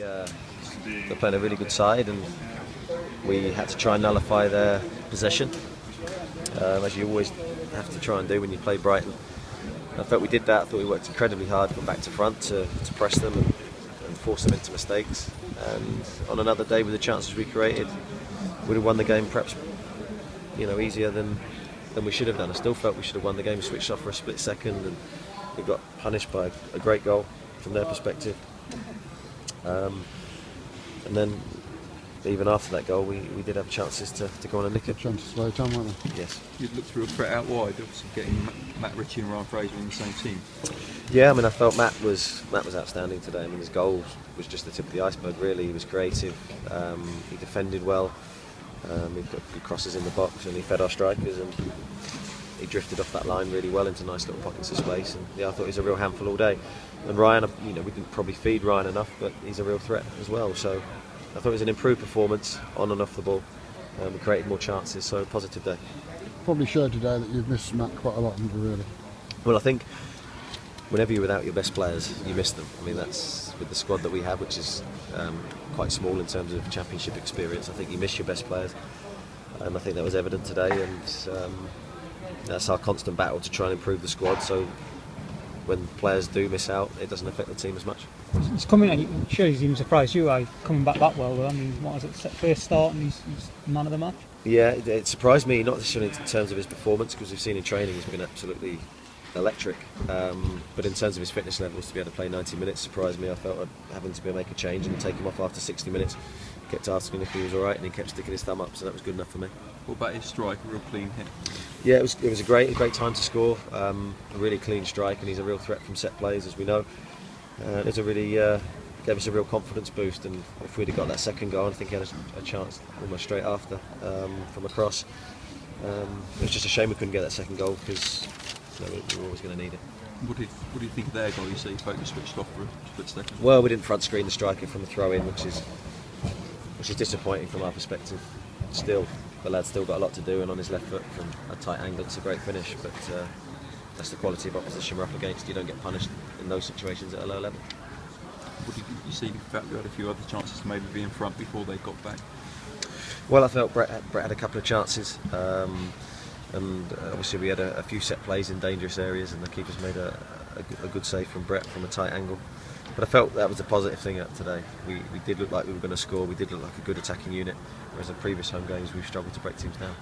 They're playing a really good side, and we had to try and nullify their possession, as you always have to try and do when you play Brighton. I felt we did that. I thought we worked incredibly hard from back to front to press them and force them into mistakes. And on another day, with the chances we created, we'd have won the game perhaps easier than we should have done. I still felt we should have won the game. We switched off for a split second, and we got punished by a great goal from their perspective. And then even after that goal, we did have chances to go on and nick it. Chances to slow it down, weren't they? Yes. You'd look through a threat out wide, obviously getting Matt Ritchie and Ryan Fraser in the same team. Yeah, I mean, I felt Matt was outstanding today. I mean, his goal was just the tip of the iceberg, really. He was creative, he defended well, he put good crosses in the box, and he fed our strikers, and he drifted off that line really well into nice little pockets of space. And yeah, I thought he was a real handful all day. And Ryan, we didn't probably feed Ryan enough, but he's a real threat as well. So I thought it was an improved performance on and off the ball. We created more chances, so a positive day. Probably showed today that you've missed Matt quite a lot, haven't you, really? Well, I think whenever you're without your best players, you miss them. I mean, that's with the squad that we have, which is quite small in terms of championship experience. I think you miss your best players, and I think that was evident today. And that's our constant battle to try and improve the squad. So when players do miss out, it doesn't affect the team as much. He's coming. I'm sure he's even surprised you. Coming back that well. I mean, what was it? First start, and he's man of the match. Yeah, it surprised me, not necessarily in terms of his performance, because we've seen in training he's been absolutely electric. But in terms of his fitness levels, to be able to play 90 minutes surprised me. I felt having to make a change and take him off after 60 minutes. Kept asking if he was all right, and he kept sticking his thumb up, so that was good enough for me. What about his strike? A real clean hit. Yeah, it was a great time to score. A really clean strike, and he's a real threat from set plays, as we know. It's a really gave us a real confidence boost, and if we'd have got that second goal, I think he had a chance almost straight after from a cross. It was just a shame we couldn't get that second goal, because we were always going to need it. What do you think of their goal? You say you felt you switched off for a split second. Well, we didn't front screen the striker from the throw in, which is disappointing from our perspective. Still, the lad's still got a lot to do, and on his left foot from a tight angle, it's a great finish. But that's the quality of opposition we're up against. You don't get punished in those situations at a low level. What did you see? The fact you had a few other chances to maybe be in front before they got back. Well, I felt Brett had a couple of chances, and obviously we had a few set plays in dangerous areas, and the keeper's made a good save from Brett from a tight angle. But I felt that was a positive thing today. We did look like we were going to score. We did look like a good attacking unit, whereas in previous home games we've struggled to break teams down.